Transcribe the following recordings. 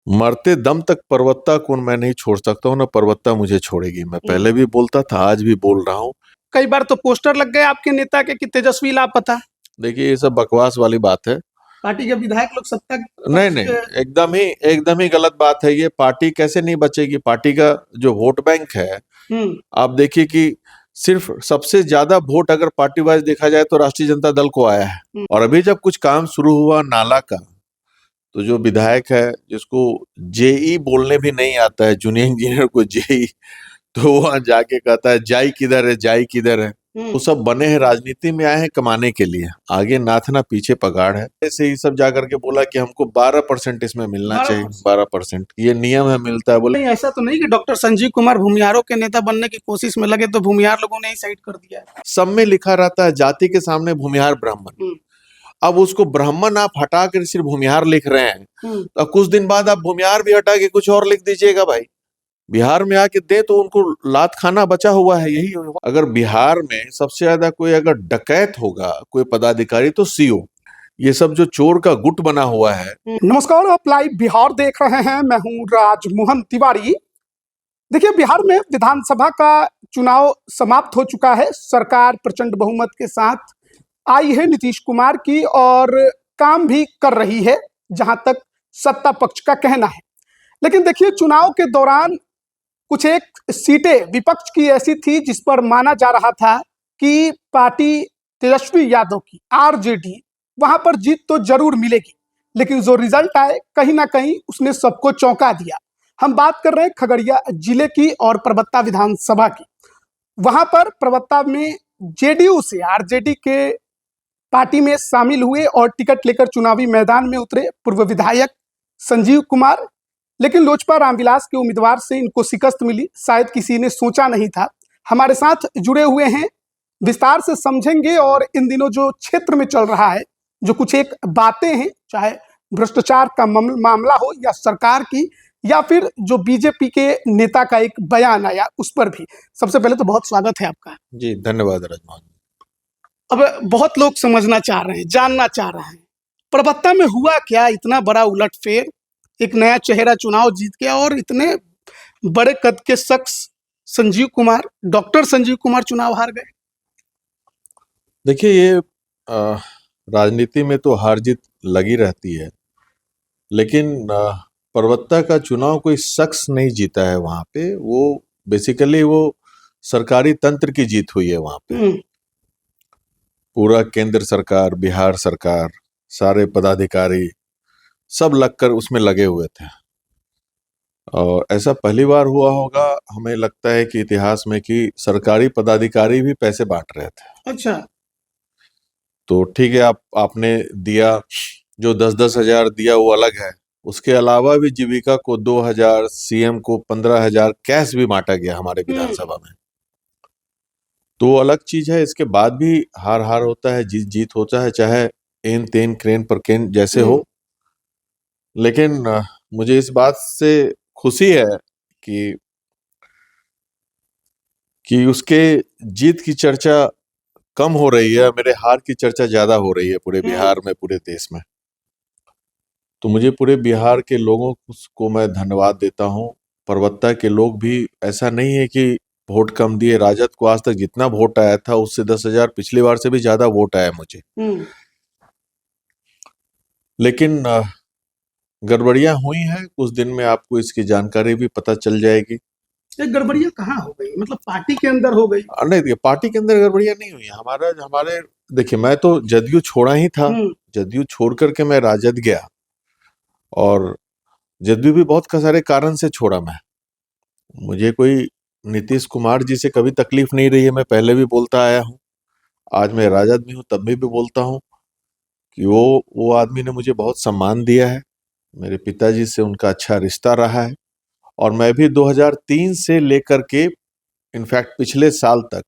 मरते दम तक परवत्ता को मैं नहीं छोड़ सकता हूँ, ना परवत्ता मुझे छोड़ेगी। मैं पहले भी बोलता था, आज भी बोल रहा हूँ। कई बार तो पोस्टर लग गए आपके नेता के कि तेजस्वी लापता। देखिए, ये सब बकवास वाली बात है। पार्टी के विधायक लोग सत्ता नहीं नहीं, एकदम ही गलत बात है ये। पार्टी कैसे नहीं बचेगी? पार्टी का जो वोट बैंक है, आप देखिए कि सिर्फ सबसे ज्यादा वोट अगर पार्टी वाइज देखा जाए तो राष्ट्रीय जनता दल को आया है। और अभी जब कुछ काम शुरू हुआ नाला का, तो जो विधायक है, जिसको जेई बोलने भी नहीं आता है, जूनियर इंजीनियर को जेई, तो वहां जाके कहता है जाई किधर है, जाई किधर है। वो सब बने हैं, राजनीति में आए हैं कमाने के लिए, आगे नाथ ना पीछे पगाड़ है। ऐसे ही सब जाकर के बोला कि हमको 12% इसमें मिलना चाहिए। 12% ये नियम है, मिलता है। बोले नहीं, ऐसा तो नहीं कि डॉक्टर संजीव कुमार भूमिहारों के नेता बनने की कोशिश में लगे तो भूमिहार लोगों ने ही साइड कर दिया। सब में लिखा रहता है जाति के सामने भूमिहार ब्राह्मण। अब उसको ब्राह्मण आप हटा कर सिर्फ भूमिहार लिख रहे हैं, तो कुछ दिन बाद आप भूमिहार भी हटा के कुछ और लिख दीजिएगा भाई। बिहार में आके दे तो उनको लात खाना बचा हुआ है, यही होगा। अगर बिहार में सबसे ज्यादा कोई अगर डकैत होगा कोई पदाधिकारी तो सीओ। ये सब जो चोर का गुट बना हुआ है। नमस्कार, आप लाइव बिहार देख रहे हैं। मैं हूं राजमोहन तिवारी। देखिए, बिहार में विधानसभा का चुनाव समाप्त हो चुका है। सरकार प्रचंड बहुमत के साथ आई है नीतीश कुमार की, और काम भी कर रही है जहां तक सत्ता पक्ष का कहना है। लेकिन देखिए, चुनाव के दौरान कुछ एक सीटें विपक्ष की ऐसी थी जिस पर माना जा रहा था कि पार्टी तेजस्वी यादव की आरजेडी, वहां पर जीत तो जरूर मिलेगी, लेकिन जो रिजल्ट आए कहीं ना कहीं उसने सबको चौंका दिया। हम बात कर रहे हैं खगड़िया जिले की और परबत्ता विधानसभा की। वहां पर परबत्ता में जेडीयू से आरजेडी के पार्टी में शामिल हुए और टिकट लेकर चुनावी मैदान में उतरे पूर्व विधायक संजीव कुमार। लेकिन लोजपा रामविलास के उम्मीदवार से इनको शिकस्त मिली, शायद किसी ने सोचा नहीं था। हमारे साथ जुड़े हुए हैं, विस्तार से समझेंगे। और इन दिनों जो क्षेत्र में चल रहा है, जो कुछ एक बातें हैं, चाहे भ्रष्टाचार का मामला हो या सरकार की, या फिर जो बीजेपी के नेता का एक बयान आया उस पर भी। सबसे पहले तो बहुत स्वागत है आपका। जी धन्यवाद राजमोहन। अब बहुत लोग समझना चाह रहे हैं, जानना चाह रहे हैं, परबत्ता में हुआ क्या इतना बड़ा उलटफेर? एक नया चेहरा चुनाव जीत गया और इतने बड़े कद के शख्स संजीव कुमार, डॉक्टर संजीव कुमार चुनाव हार गए। देखिए, ये राजनीति में तो हार जीत लगी रहती है, लेकिन परबत्ता का चुनाव कोई शख्स नहीं जीता है। वहां पे वो बेसिकली वो सरकारी तंत्र की जीत हुई है। वहां पे पूरा केंद्र सरकार, बिहार सरकार, सारे पदाधिकारी सब लगकर उसमें लगे हुए थे। और ऐसा पहली बार हुआ होगा हमें लगता है कि इतिहास में, कि सरकारी पदाधिकारी भी पैसे बांट रहे थे। अच्छा, तो ठीक है, आपने दिया, जो 10-10 हजार दिया वो अलग है। उसके अलावा भी जीविका को 2,000, सीएम को 15,000 कैश भी बांटा गया हमारे विधानसभा में। तो अलग चीज है। इसके बाद भी हार हार होता है, जीत जीत होता है, चाहे एन तेन क्रेन पर केन जैसे हो। लेकिन मुझे इस बात से खुशी है कि उसके जीत की चर्चा कम हो रही है, मेरे हार की चर्चा ज्यादा हो रही है पूरे बिहार में, पूरे देश में। तो मुझे पूरे बिहार के लोगों को मैं धन्यवाद देता हूँ। परबत्ता के लोग भी, ऐसा नहीं है कि वोट कम दिए। राजद को आज तक जितना वोट आया था उससे 10,000 पिछली बार से भी ज्यादा वोट आया मुझे। लेकिन गड़बड़ियां हुई हैं। कुछ दिन में आपको इसकी जानकारी भी पता चल जाएगी। ये गड़बड़ियां कहाँ हो गई? मतलब पार्टी के अंदर हो गई? नहीं, देखिए, पार्टी के अंदर गड़बड़ियां नहीं हुई। हमारे देखिए, मैं तो जदयू छोड़ा ही था। जदयू छोड़ करके मैं राजद गया, और जदयू भी बहुत सारे कारण से छोड़ा मैं। मुझे कोई नीतीश कुमार जी से कभी तकलीफ नहीं रही है, मैं पहले भी बोलता आया हूँ। आज मैं राजद में हूँ तब भी बोलता हूँ कि वो आदमी ने मुझे बहुत सम्मान दिया है। मेरे पिताजी से उनका अच्छा रिश्ता रहा है। और मैं भी 2003 से लेकर के इनफैक्ट पिछले साल तक,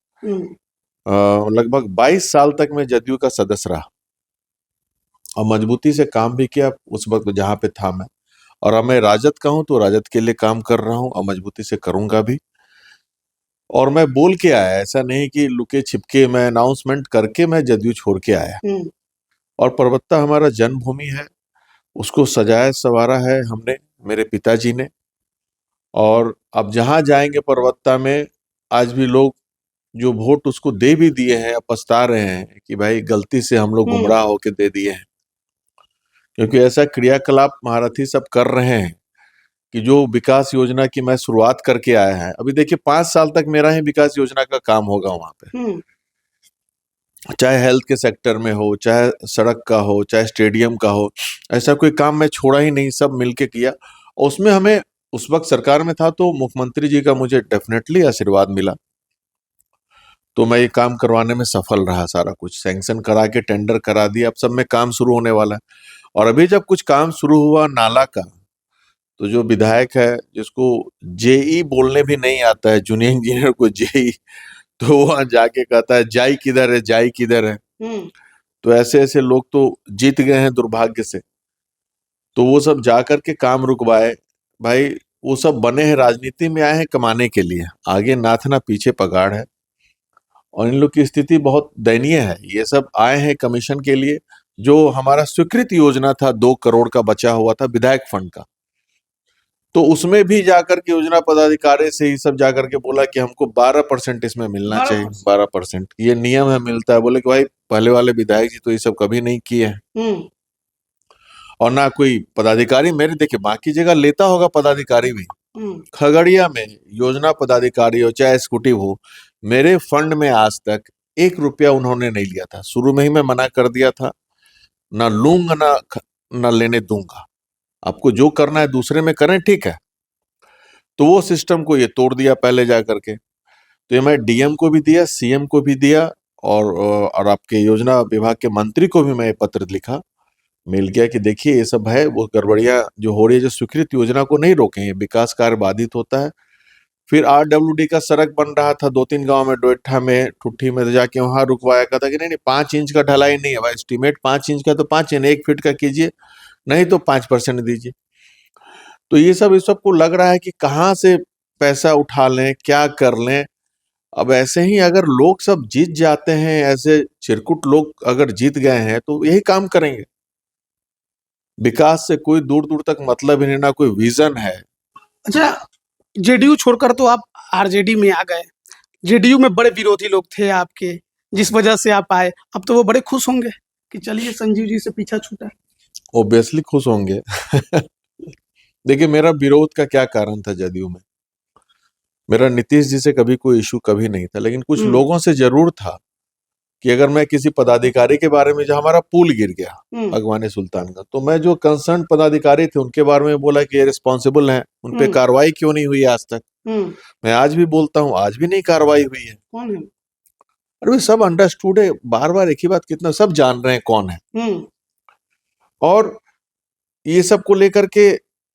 लगभग 22 साल तक मैं जदयू का सदस्य रहा, और मजबूती से काम भी किया उस वक्त जहां पे था मैं। और अब मैं राजद का हूं तो राजद के लिए काम कर रहा हूं, और मजबूती से करूंगा भी। और मैं बोल के आया, ऐसा नहीं कि लुके छिपके, मैं अनाउंसमेंट करके मैं जदयू छोड़ के आया। और परबत्ता हमारा जन्मभूमि है, उसको सजाया संवारा है हमने। मेरे पिताजी ने। और अब जहां जाएंगे परवत्ता में, आज भी लोग जो वोट उसको दे भी दिए हैं, अब पछता रहे हैं कि भाई गलती से हम लोग गुमराह होके दे दिए हैं। क्योंकि ऐसा क्रियाकलाप महारथी सब कर रहे हैं कि जो विकास योजना की मैं शुरुआत करके आया है, अभी देखिए 5 साल तक मेरा ही विकास योजना का काम होगा वहां पे, चाहे हेल्थ के सेक्टर में हो, चाहे सड़क का हो, चाहे स्टेडियम का हो। ऐसा कोई काम मैं छोड़ा ही नहीं, सब मिलके किया। और उसमें हमें उस वक्त सरकार में था तो मुख्यमंत्री जी का मुझे डेफिनेटली आशीर्वाद मिला, तो मैं ये काम करवाने में सफल रहा। सारा कुछ सैंक्शन करा के टेंडर करा दिया, अब सब में काम शुरू होने वाला है। और अभी जब कुछ काम शुरू हुआ नाला का, तो जो विधायक है जिसको जेई बोलने भी नहीं आता है, जूनियर इंजीनियर को जेई, तो वहां जाके कहता है जाई किधर है, जाई किधर है। तो ऐसे ऐसे लोग तो जीत गए हैं दुर्भाग्य से। तो वो सब जाकर के काम रुकवाए। भाई वो सब बने हैं, राजनीति में आए हैं कमाने के लिए, आगे नाथ ना पीछे पगाड़ है। और इन लोग की स्थिति बहुत दयनीय है। ये सब आए हैं कमीशन के लिए। जो हमारा स्वीकृत योजना था 2 करोड़ का बचा हुआ था विधायक फंड का, तो उसमें भी जाकर के योजना पदाधिकारी से ही सब जाकर के बोला कि हमको 12% इसमें मिलना चाहिए। 12% ये नियम है, मिलता है। बोले कि भाई पहले वाले विधायक जी तो ये सब कभी नहीं किए हैं, और ना कोई पदाधिकारी मेरे, देखिए बाकी जगह लेता होगा पदाधिकारी भी, खगड़िया में योजना पदाधिकारी हो चाहे एग्जीक्यूटिव हो, मेरे फंड में आज तक 1 रुपया उन्होंने नहीं लिया था। शुरू में ही मैं मना कर दिया था, ना लूंगा ना लेने दूंगा। आपको जो करना है दूसरे में करें, ठीक है। तो वो सिस्टम को ये तोड़ दिया पहले जा करके। तो ये मैं डीएम को भी दिया, सीएम को भी दिया, और आपके योजना विभाग के मंत्री को भी मैं ये पत्र लिखा, मिल गया कि देखिए ये सब है, वो गड़बड़ियां जो हो रही है, जो स्वीकृत योजना को नहीं रोकें, ये विकास कार्य बाधित होता है। फिर आरडब्ल्यूडी का सड़क बन रहा था 2-3 गांव में, डोइठा में, ठुट्ठी में, तो जाके वहां रुकवाया। कहता कि नहीं 5 इंच का ढलाई नहीं है भाई, एस्टीमेट 5 इंच का तो 5 इंच, 1 फीट का कीजिए, नहीं तो 5% दीजिए। तो ये सब इस सबको लग रहा है कि कहाँ से पैसा उठा लें, क्या कर लें। अब ऐसे ही अगर लोग सब जीत जाते हैं, ऐसे चिरकुट लोग अगर जीत गए हैं, तो यही काम करेंगे। विकास से कोई दूर दूर तक मतलब ही नहीं, ना कोई विजन है। अच्छा, जेडीयू छोड़कर तो आप आरजेडी में आ गए। जेडीयू में बड़े विरोधी लोग थे आपके, जिस वजह से आप आए। अब तो वो बड़े खुश होंगे कि चलिए संजीव जी से पीछा छूटा। ओब्वियसली खुश होंगे। देखिए मेरा विरोध का क्या कारण था जदयू में, मेरा नीतीश जी से कभी कोई इशू कभी नहीं था, लेकिन कुछ लोगों से जरूर था कि अगर मैं किसी पदाधिकारी के बारे में, जो हमारा पुल गिर गया अगवानी सुल्तान का, तो मैं जो कंसर्न पदाधिकारी थे उनके बारे में बोला कि ये रिस्पॉन्सिबल हैं, उन पे कार्रवाई क्यों नहीं हुई आज तक। मैं आज भी बोलता हूँ, आज भी नहीं कार्रवाई हुई है। कौन है? अरे सब अंडरस्टूड है, बार बार एक ही बात कितना सब जान रहे हैं कौन है। और ये सब को लेकर के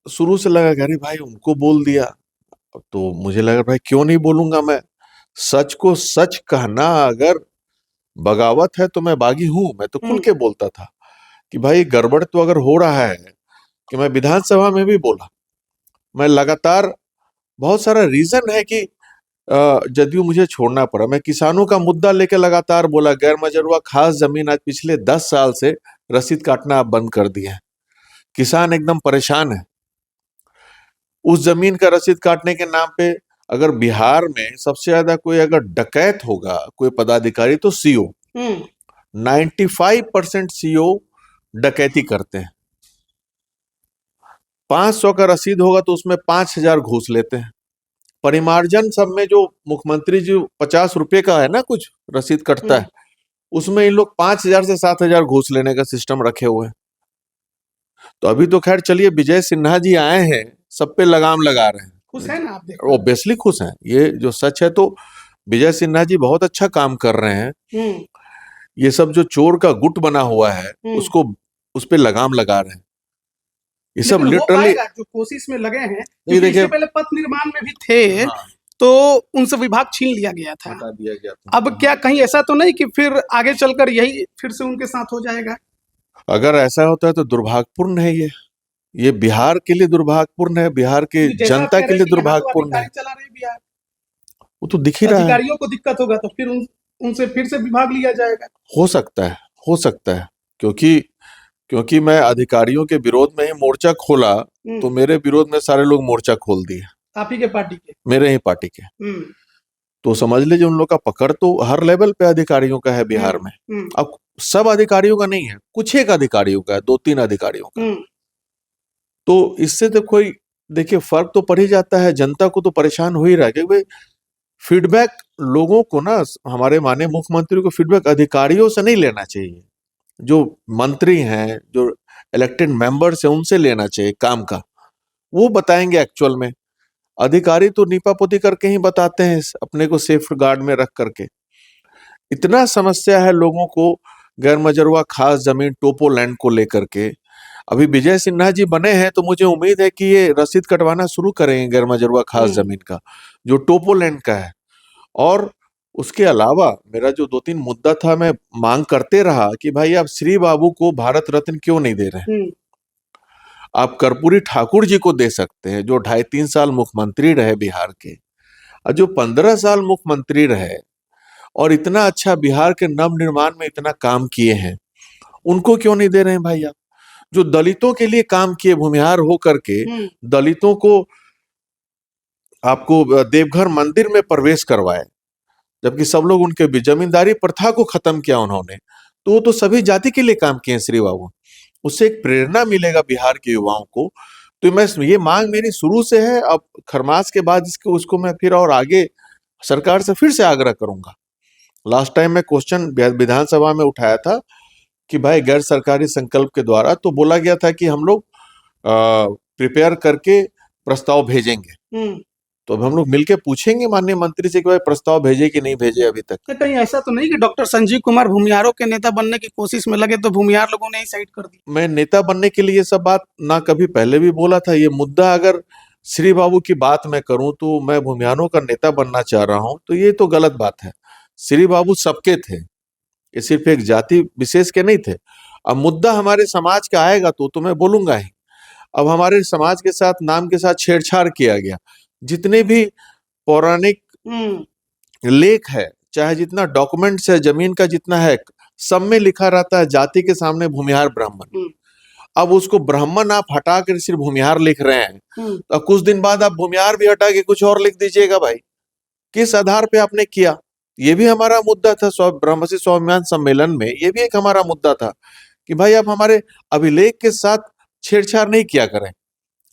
शुरू से लगा अरे भाई उनको बोल दिया, तो मुझे लगा भाई क्यों नहीं बोलूंगा मैं। सच को सच कहना, अगर बगावत है तो मैं बागी हूं, मैं तो खुल के बोलता था कि भाई गड़बड़ तो अगर हो रहा है, कि मैं विधानसभा में भी बोला, मैं लगातार, बहुत सारा रीजन है कि जदयू मुझे छोड़ना पड़ा। मैं किसानों का मुद्दा लेकर लगातार बोला, गैर मजरूआ खास जमीन आज पिछले 10 साल से रसीद काटना आप बंद कर दिए हैं, किसान एकदम परेशान है। उस जमीन का रसीद काटने के नाम पे, अगर बिहार में सबसे ज्यादा कोई अगर डकैत होगा कोई पदाधिकारी तो सीओ, 95% सीओ डकैती करते हैं। 500 का रसीद होगा तो उसमें 5,000 घूस लेते हैं। परिमार्जन सब में जो मुख्यमंत्री जी 50 रुपए का है ना कुछ रसीद कटता है, उसमें इन लोग 5,000 से 7,000 घूस लेने का सिस्टम रखे हुए हैं। तो अभी तो खैर चलिए विजय सिन्हा जी आए हैं, सब पे लगाम लगा रहे हैं। खुश है ना आप? ऑब्वियसली खुश हैं, ये जो सच है। तो विजय सिन्हा जी बहुत अच्छा काम कर रहे हैं। ये सब जो चोर का गुट बना हुआ है उसको, उस पे लगाम लगा रहे हैं। ये सब लिटरली जो कोशिश में लगे हैं, इससे पहले पथ निर्माण में भी थे। हाँ। तो उनसे विभाग छीन लिया गया था, हटा दिया गया था। अब क्या कहीं ऐसा तो नहीं कि फिर आगे चलकर यही फिर से उनके साथ हो जाएगा? अगर ऐसा होता है तो दुर्भाग्यपूर्ण है ये बिहार के लिए दुर्भाग्यपूर्ण है, बिहार के जनता के लिए दुर्भाग्यपूर्ण है। वो तो दिख ही रहा है। अधिकारियों को दिक्कत होगा तो फिर उनसे फिर से विभाग लिया जाएगा। हो सकता है, क्योंकि क्योंकि मैं अधिकारियों के विरोध में ही मोर्चा खोला, तो मेरे विरोध में सारे लोग मोर्चा खोल दिए, आप ही के पार्टी के, मेरे ही पार्टी के। तो समझ लीजिए उन लोग का पकड़ तो हर लेवल पे अधिकारियों का है बिहार में। अब सब अधिकारियों का नहीं है, कुछ एक अधिकारियों का है, 2-3 अधिकारियों का। तो इससे तो कोई देखिए फर्क तो पड़ ही जाता है, जनता को तो परेशान हो ही रहा है, क्योंकि फीडबैक लोगों को ना, हमारे माननीय मुख्यमंत्री को फीडबैक अधिकारियों से नहीं लेना चाहिए, जो मंत्री हैं, जो इलेक्टेड मेंबर्स हैं, उनसे लेना चाहिए काम का, वो बताएंगे एक्चुअल में। अधिकारी तो नीपापोती करके ही बताते हैं, अपने को सेफ गार्ड में रख करके। इतना समस्या है लोगों को गैर मजरूआ खास जमीन टोपो लैंड को लेकर के। अभी विजय सिन्हा जी बने हैं तो मुझे उम्मीद है कि ये रसीद कटवाना शुरू करेंगे गैर मजरूआ खास जमीन का, जो टोपो लैंड का है। और उसके अलावा मेरा जो 2-3 मुद्दा था, मैं मांग करते रहा कि भाई आप श्री बाबू को भारत रत्न क्यों नहीं दे रहे हैं? आप कर्पूरी ठाकुर जी को दे सकते हैं, जो 2.5-3 साल मुख्यमंत्री रहे बिहार के, और जो 15 साल मुख्यमंत्री रहे और इतना अच्छा बिहार के नव निर्माण में इतना काम किए हैं, उनको क्यों नहीं दे रहे हैं भाई आप? जो दलितों के लिए काम किए, भूमिहार हो करके दलितों को आपको देवघर मंदिर में प्रवेश करवाए, जबकि सब लोग उनके जमींदारी प्रथा को खत्म किया उन्होंने, तो वो तो सभी जाति के लिए काम किए श्री बाबू। उससे एक प्रेरणा मिलेगा बिहार के युवाओं को। तो मैं ये मांग मेरी शुरू से है, अब खरमास के बाद इसको उसको मैं फिर और आगे सरकार से फिर से आग्रह करूंगा। लास्ट टाइम मैं क्वेश्चन विधानसभा में उठाया था कि भाई गैर सरकारी संकल्प के द्वारा, तो बोला गया था कि हम लोग प्रिपेयर करके प्रस्ताव भेजेंगे। तो अब हम लोग मिलके पूछेंगे माननीय मंत्री से कि भाई प्रस्ताव भेजे कि नहीं भेजे अभी तक। तो कहीं ऐसा तो नहीं कि डॉक्टर संजीव कुमार भूमिहारों के नेता बनने की कोशिश में लगे तो भूमिहार लोगों ने ही साइड कर दी? मैं नेता बनने के लिए ये सब बात ना कभी पहले भी बोला था। ये मुद्दा अगर श्री बाबू की बात मैं करूं तो मैं भूमिहारों का नेता बनना चाह रहा हूं, तो ये तो गलत बात है। श्री बाबू सबके थे, ये सिर्फ एक जाति विशेष के नहीं थे। अब मुद्दा हमारे समाज का आएगा तो मैं बोलूंगा ही। अब हमारे समाज के साथ, नाम के साथ छेड़छाड़ किया गया। जितने भी पौराणिक लेख है, चाहे जितना डॉक्यूमेंट्स है, जमीन का जितना है, सब में लिखा रहता है जाति के सामने भूमिहार ब्राह्मण। अब उसको ब्राह्मण आप हटा कर सिर्फ भूमिहार लिख रहे हैं, तो कुछ दिन बाद आप भूमिहार भी हटा के कुछ और लिख दीजिएगा भाई। किस आधार पे आपने किया? ये भी हमारा मुद्दा था ब्रह्मसी स्वाभिमान सम्मेलन में, ये भी एक हमारा मुद्दा था कि भाई आप हमारे अभिलेख के साथ छेड़छाड़ नहीं किया करें।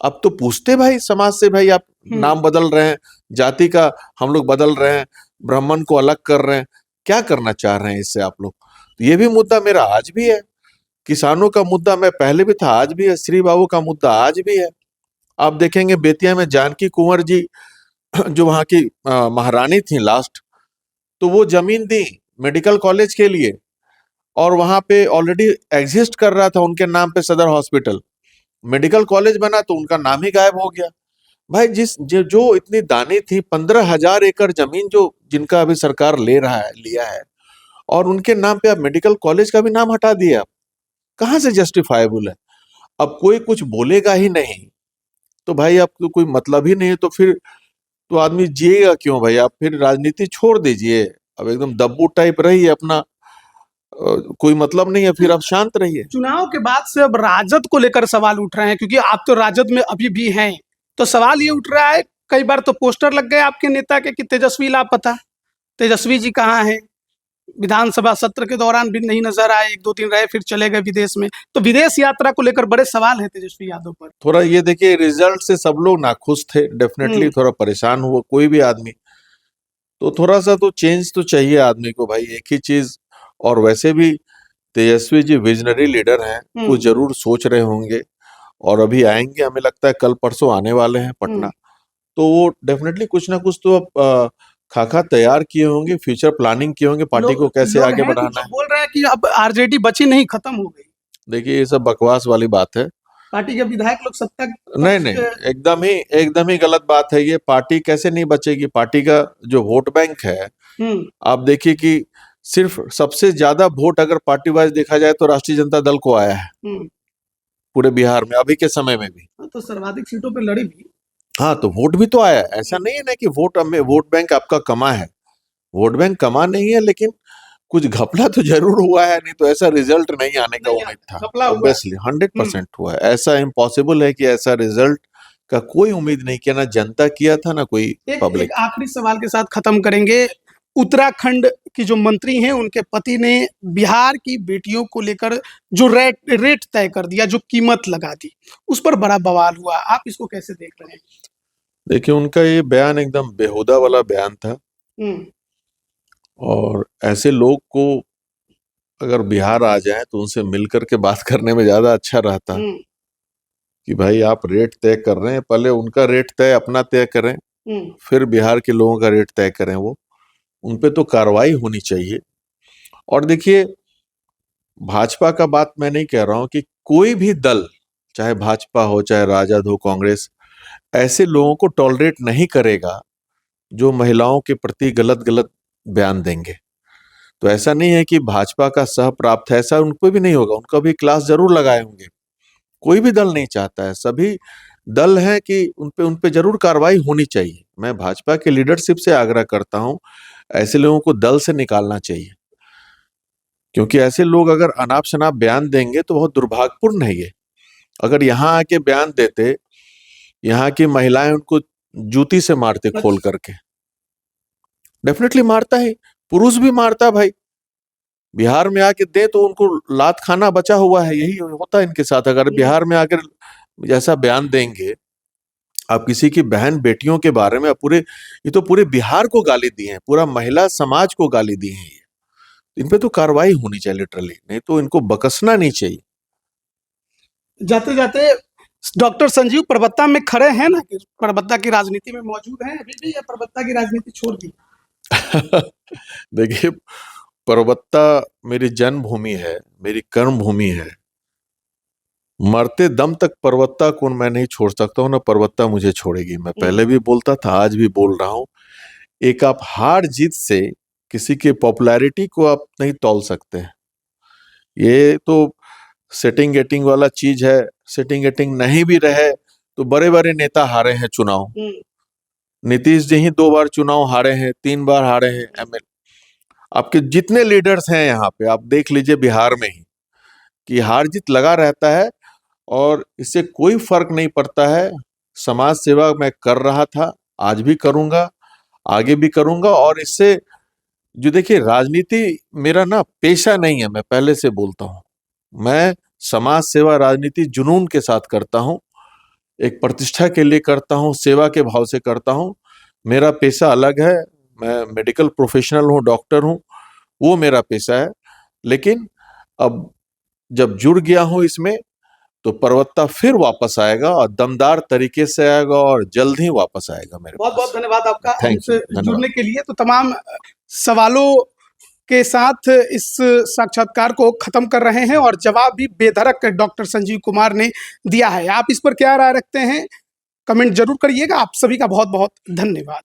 अब तो पूछते भाई समाज से, भाई आप नाम बदल रहे हैं, जाति का हम लोग बदल रहे हैं, ब्राह्मण को अलग कर रहे हैं, क्या करना चाह रहे हैं इससे आप लोग? तो ये भी मुद्दा मेरा आज भी है। किसानों का मुद्दा मैं पहले भी था, आज भी है। श्री बाबू का मुद्दा आज भी है। आप देखेंगे बेतिया में जानकी कुंवर जी जो वहां की महारानी थी लास्ट, तो वो जमीन दी मेडिकल कॉलेज के लिए, और वहां पे ऑलरेडी एग्जिस्ट कर रहा था उनके नाम पे सदर हॉस्पिटल। मेडिकल कॉलेज बना तो उनका नाम ही गायब हो गया। भाई जो इतनी दानी थी, 15,000 एकड़ जमीन जो जिनका अभी सरकार लिया है, और उनके नाम पे आप मेडिकल कॉलेज का भी नाम हटा दिया, आप कहाँ से जस्टिफाइबल है? अब कोई कुछ बोलेगा ही नहीं तो भाई आपको कोई मतलब ही नहीं है, तो फिर तो आदमी जिएगा क्यों भाई? आप फिर राजनीति छोड़ दीजिए, अब एकदम दब्बू टाइप रहिए अपना, कोई मतलब नहीं है, फिर आप शांत रहिए। चुनाव के बाद से अब राजद को लेकर सवाल उठ रहे हैं, क्योंकि आप तो राजद में अभी भी हैं, तो सवाल ये उठ रहा है, कई बार तो पोस्टर लग गए आपके नेता के कि तेजस्वी लापता, तेजस्वी जी कहाँ हैं? विधानसभा सत्र के दौरान भी नहीं नजर आए, 1-2 दिन रहे फिर चले गए विदेश में। तो विदेश यात्रा को लेकर बड़े सवाल हैं तेजस्वी यादव पर। थोड़ा ये देखिए, रिजल्ट से सब लोग नाखुश थे, डेफिनेटली थोड़ा परेशान हुआ कोई भी आदमी, तो थोड़ा सा तो चेंज तो चाहिए आदमी को भाई, एक ही चीज। और वैसे भी तेजस्वी जी विजनरी लीडर हैं, कुछ जरूर सोच रहे होंगे, और अभी आएंगे, हमें लगता है कल परसों आने वाले हैं पटना, तो वो डेफिनेटली कुछ ना कुछ तो अब खाका तैयार किए होंगे, फ्यूचर प्लानिंग किए होंगे, पार्टी को कैसे आगे बढ़ाना है। बोल रहे हैं कि अब आरजेडी बची नहीं, खत्म हो गई। देखिए ये सब बकवास वाली बात है। पार्टी के विधायक लोग सत्ता नहीं, एकदम ही गलत बात है ये। पार्टी कैसे नहीं बचेगी? पार्टी का जो वोट बैंक है, आप देखिए कि सिर्फ सबसे ज्यादा वोट अगर पार्टी वाइज देखा जाए तो राष्ट्रीय जनता दल को आया है पूरे बिहार में अभी के समय में भी। तो सर्वाधिक सीटों पे लड़ी भी। हाँ, तो वोट भी तो आया, ऐसा नहीं है ना कि वोट बैंक आपका कमा है। वोट बैंक कमा नहीं है, लेकिन कुछ घपला तो जरूर हुआ है, नहीं तो ऐसा रिजल्ट नहीं आने का नहीं, उम्मीद था। घपला हुआ है। ऑब्वियसली 100% हुआ है। ऐसा इम्पॉसिबल है कि ऐसा रिजल्ट का कोई उम्मीद नहीं किया, ना जनता किया था ना कोई एक पब्लिक। आखिरी सवाल के साथ खत्म करेंगे। उत्तराखंड की जो मंत्री हैं उनके पति ने बिहार की बेटियों को लेकर जो रेट तय कर दिया, जो कीमत लगा दी, उस पर बड़ा बवाल हुआ। आप इसको कैसे देख रहे हैं? देखिए, उनका ये बयान एकदम बेहुदा वाला बयान था, हम्म, और ऐसे लोग को अगर बिहार आ जाए तो उनसे मिलकर के बात करने में ज्यादा अच्छा रहता हम्म, कि भाई आप रेट तय कर रहे हैं, पहले उनका रेट तय अपना तय करें, हम्म, फिर बिहार के लोगों का रेट तय करें। वो उन पे तो कार्रवाई होनी चाहिए। और देखिए, भाजपा का बात मैं नहीं कह रहा हूं कि कोई भी दल, चाहे भाजपा हो चाहे राजद हो कांग्रेस, ऐसे लोगों को टॉलरेट नहीं करेगा जो महिलाओं के प्रति गलत गलत बयान देंगे। तो ऐसा नहीं है कि भाजपा का सह प्राप्त है, ऐसा उनको भी नहीं होगा, उनका भी क्लास जरूर लगाए होंगे। कोई भी दल नहीं चाहता है, सभी दल हैं कि उन पे जरूर कार्रवाई होनी चाहिए। मैं भाजपा के लीडरशिप से आग्रह करता हूं, ऐसे लोगों को दल से निकालना चाहिए, क्योंकि ऐसे लोग अगर अनाप शनाप बयान देंगे तो बहुत दुर्भाग्यपूर्ण है ये। अगर यहाँ आके बयान देते, यहाँ की महिलाएं उनको जूती से मारते खोल करके, डेफिनेटली मारता है, पुरुष भी मारता है भाई। बिहार में आके दे तो उनको लात खाना बचा हुआ है, यही होता है इनके साथ। अगर बिहार में आकर जैसा बयान देंगे, आप किसी की बहन बेटियों के बारे में, ये तो पूरे बिहार को गाली दी है, पूरा महिला समाज को गाली दी है। इन पे तो कार्रवाई होनी चाहिए लिटरली, नहीं तो इनको बकसना नहीं चाहिए। जाते जाते डॉक्टर संजीव परबत्ता में खड़े हैं ना, कि परबत्ता की राजनीति में मौजूद हैं अभी भी, या परबत्ता की राजनीति छोड़ दी? देखिए, परबत्ता मेरी जन्मभूमि है, मेरी कर्म भूमि है। मरते दम तक परबत्ता को मैं नहीं छोड़ सकता हूँ, ना परबत्ता मुझे छोड़ेगी। मैं पहले भी बोलता था, आज भी बोल रहा हूँ। एक आप हार जीत से किसी की पॉपुलैरिटी को आप नहीं तौल सकते हैं। ये तो सेटिंग गेटिंग वाला चीज है। सेटिंग गेटिंग नहीं भी रहे तो बड़े बड़े नेता हारे हैं चुनाव। नीतीश जी ही 2 बार चुनाव हारे हैं, 3 बार हारे हैं एमएल। आपके जितने लीडर्स हैं यहाँ पे, आप देख लीजिए बिहार में ही, कि हार जीत लगा रहता है, और इससे कोई फर्क नहीं पड़ता है। समाज सेवा मैं कर रहा था, आज भी करूंगा, आगे भी करूंगा। और इससे जो, देखिए, राजनीति मेरा ना पेशा नहीं है, मैं पहले से बोलता हूँ। मैं समाज सेवा राजनीति जुनून के साथ करता हूँ, एक प्रतिष्ठा के लिए करता हूँ, सेवा के भाव से करता हूँ। मेरा पेशा अलग है, मैं मेडिकल प्रोफेशनल हूँ, डॉक्टर हूँ, वो मेरा पेशा है। लेकिन अब जब जुड़ गया हूँ इसमें, तो परबत्ता फिर वापस आएगा, और दमदार तरीके से आएगा, और जल्द ही वापस आएगा मेरे बहुत बहुत पास। धन्यवाद आपका थैंक यू, हमसे जुड़ने के लिए। तो तमाम सवालों के साथ इस साक्षात्कार को खत्म कर रहे हैं, और जवाब भी बेधड़क डॉक्टर संजीव कुमार ने दिया है। आप इस पर क्या राय रखते हैं, कमेंट जरूर करिएगा। आप सभी का बहुत बहुत धन्यवाद।